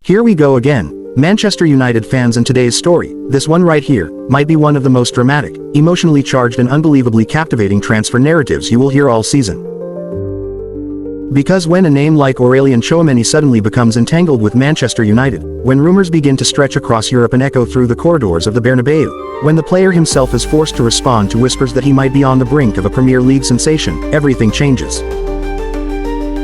Here we go again. Manchester United fans, in today's story, this one right here, might be one of the most dramatic, emotionally charged and unbelievably captivating transfer narratives you will hear all season. Because when a name like Aurélien Tchouameni suddenly becomes entangled with Manchester United, when rumors begin to stretch across Europe and echo through the corridors of the Bernabeu, when the player himself is forced to respond to whispers that he might be on the brink of a Premier League sensation, everything changes.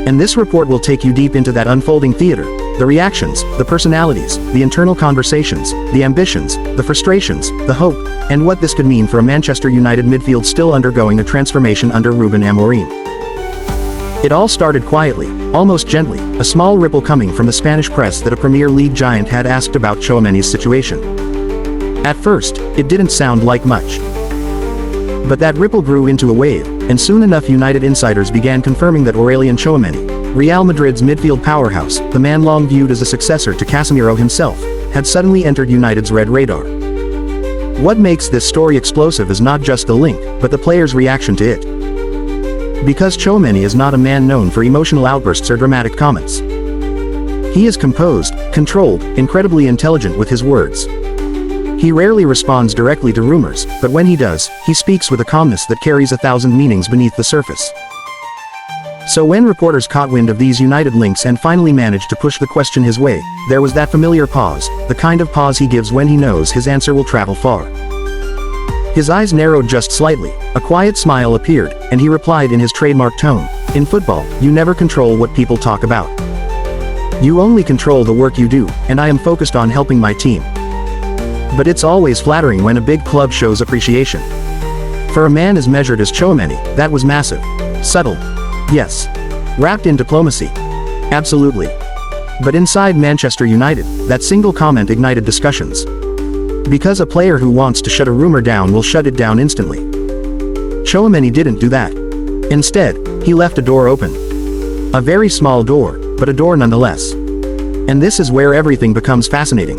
And this report will take you deep into that unfolding theater, the reactions, the personalities, the internal conversations, the ambitions, the frustrations, the hope, and what this could mean for a Manchester United midfield still undergoing a transformation under Ruben Amorim. It all started quietly, almost gently, a small ripple coming from the Spanish press that a Premier League giant had asked about Tchouameni's situation. At first, it didn't sound like much. But that ripple grew into a wave, and soon enough United insiders began confirming that Aurélien Tchouameni, Real Madrid's midfield powerhouse, the man long viewed as a successor to Casemiro himself, had suddenly entered United's red radar. What makes this story explosive is not just the link, but the player's reaction to it. Because Tchouameni is not a man known for emotional outbursts or dramatic comments. He is composed, controlled, incredibly intelligent with his words. He rarely responds directly to rumors, but when he does, he speaks with a calmness that carries 1,000 meanings beneath the surface. So when reporters caught wind of these United links and finally managed to push the question his way, there was that familiar pause, the kind of pause he gives when he knows his answer will travel far. His eyes narrowed just slightly, a quiet smile appeared, and he replied in his trademark tone, "In football, you never control what people talk about. You only control the work you do, and I am focused on helping my team." But it's always flattering when a big club shows appreciation. For a man as measured as Tchouameni, that was massive. Subtle. Yes. Wrapped in diplomacy. Absolutely. But inside Manchester United, that single comment ignited discussions. Because a player who wants to shut a rumor down will shut it down instantly. Tchouameni didn't do that. Instead, he left a door open. A very small door, but a door nonetheless. And this is where everything becomes fascinating.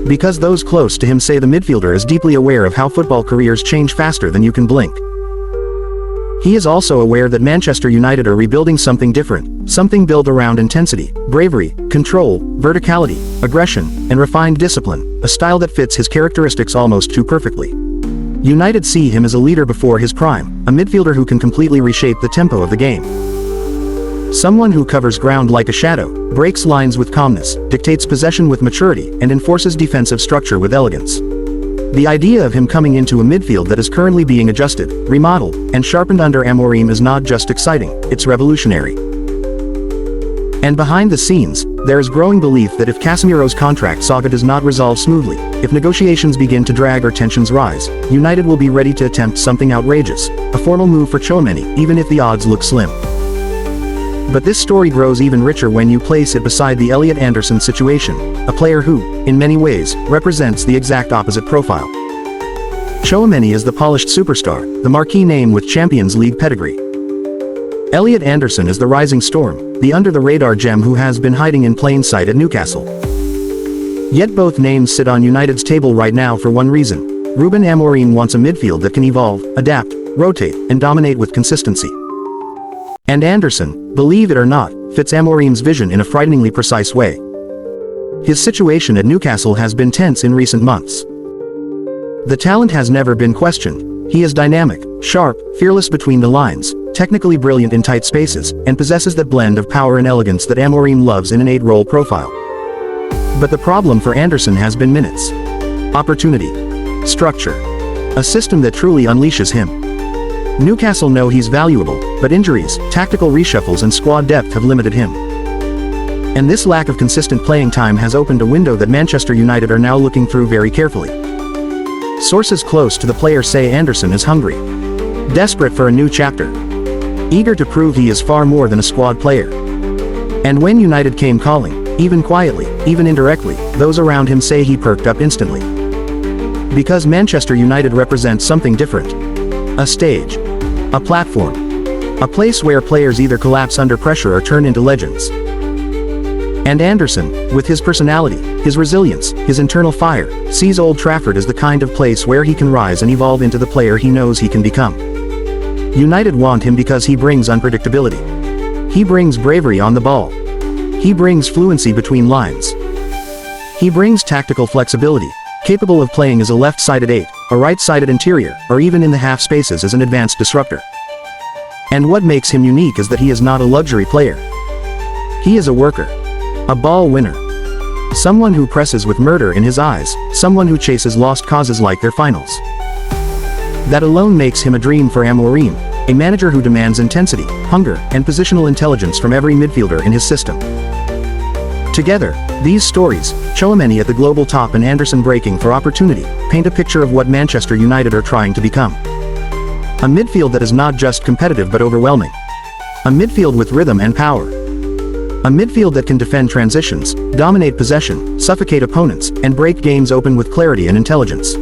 Because those close to him say the midfielder is deeply aware of how football careers change faster than you can blink. He is also aware that Manchester United are rebuilding something different, something built around intensity, bravery, control, verticality, aggression, and refined discipline, a style that fits his characteristics almost too perfectly. United see him as a leader before his prime, a midfielder who can completely reshape the tempo of the game. Someone who covers ground like a shadow, breaks lines with calmness, dictates possession with maturity, and enforces defensive structure with elegance. The idea of him coming into a midfield that is currently being adjusted, remodeled, and sharpened under Amorim is not just exciting, it's revolutionary. And behind the scenes, there is growing belief that if Casemiro's contract saga does not resolve smoothly, if negotiations begin to drag or tensions rise, United will be ready to attempt something outrageous, a formal move for Tchouameni, even if the odds look slim. But this story grows even richer when you place it beside the Elliot Anderson situation, a player who, in many ways, represents the exact opposite profile. Tchouameni is the polished superstar, the marquee name with Champions League pedigree. Elliot Anderson is the rising storm, the under-the-radar gem who has been hiding in plain sight at Newcastle. Yet both names sit on United's table right now for one reason. Ruben Amorim wants a midfield that can evolve, adapt, rotate, and dominate with consistency. And Anderson, believe it or not, fits Amorim's vision in a frighteningly precise way. His situation at Newcastle has been tense in recent months. The talent has never been questioned. He is dynamic, sharp, fearless between the lines, technically brilliant in tight spaces, and possesses that blend of power and elegance that Amorim loves in an 8-role profile. But the problem for Anderson has been minutes. Opportunity. Structure. A system that truly unleashes him. Newcastle know he's valuable, but injuries, tactical reshuffles and squad depth have limited him. And this lack of consistent playing time has opened a window that Manchester United are now looking through very carefully. Sources close to the player say Anderson is hungry. Desperate for a new chapter. Eager to prove he is far more than a squad player. And when United came calling, even quietly, even indirectly, those around him say he perked up instantly. Because Manchester United represents something different. A stage. A platform. A place where players either collapse under pressure or turn into legends. And Anderson, with his personality, his resilience, his internal fire, sees Old Trafford as the kind of place where he can rise and evolve into the player he knows he can become. United want him because he brings unpredictability. He brings bravery on the ball. He brings fluency between lines. He brings tactical flexibility, capable of playing as a left-sided 8, a right-sided interior, or even in the half spaces as an advanced disruptor. And what makes him unique is that he is not a luxury player. He is a worker. A ball winner. Someone who presses with murder in his eyes, someone who chases lost causes like their finals. That alone makes him a dream for Amorim, a manager who demands intensity, hunger, and positional intelligence from every midfielder in his system. Together, these stories, Tchouameni at the global top and Anderson breaking for opportunity, paint a picture of what Manchester United are trying to become. A midfield that is not just competitive but overwhelming. A midfield with rhythm and power. A midfield that can defend transitions, dominate possession, suffocate opponents, and break games open with clarity and intelligence.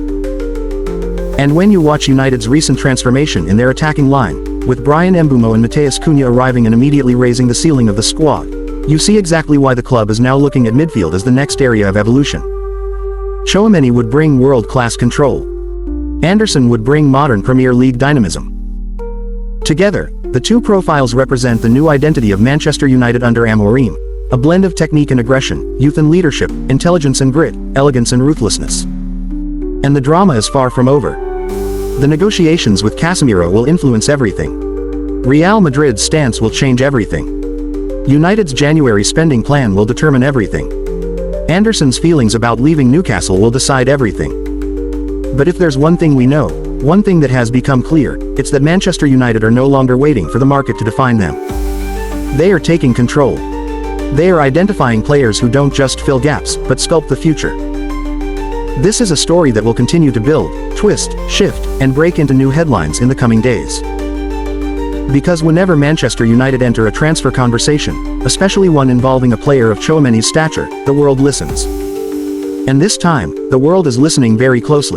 And when you watch United's recent transformation in their attacking line, with Bryan Mbeumo and Matheus Cunha arriving and immediately raising the ceiling of the squad, you see exactly why the club is now looking at midfield as the next area of evolution. Tchouameni would bring world-class control. Anderson would bring modern Premier League dynamism. Together, the two profiles represent the new identity of Manchester United under Amorim, a blend of technique and aggression, youth and leadership, intelligence and grit, elegance and ruthlessness. And the drama is far from over. The negotiations with Casemiro will influence everything. Real Madrid's stance will change everything. United's January spending plan will determine everything. Anderson's feelings about leaving Newcastle will decide everything. But if there's one thing we know, one thing that has become clear, it's that Manchester United are no longer waiting for the market to define them. They are taking control. They are identifying players who don't just fill gaps, but sculpt the future. This is a story that will continue to build, twist, shift, and break into new headlines in the coming days. Because whenever Manchester United enter a transfer conversation, especially one involving a player of Tchouameni's stature, the world listens. And this time, the world is listening very closely.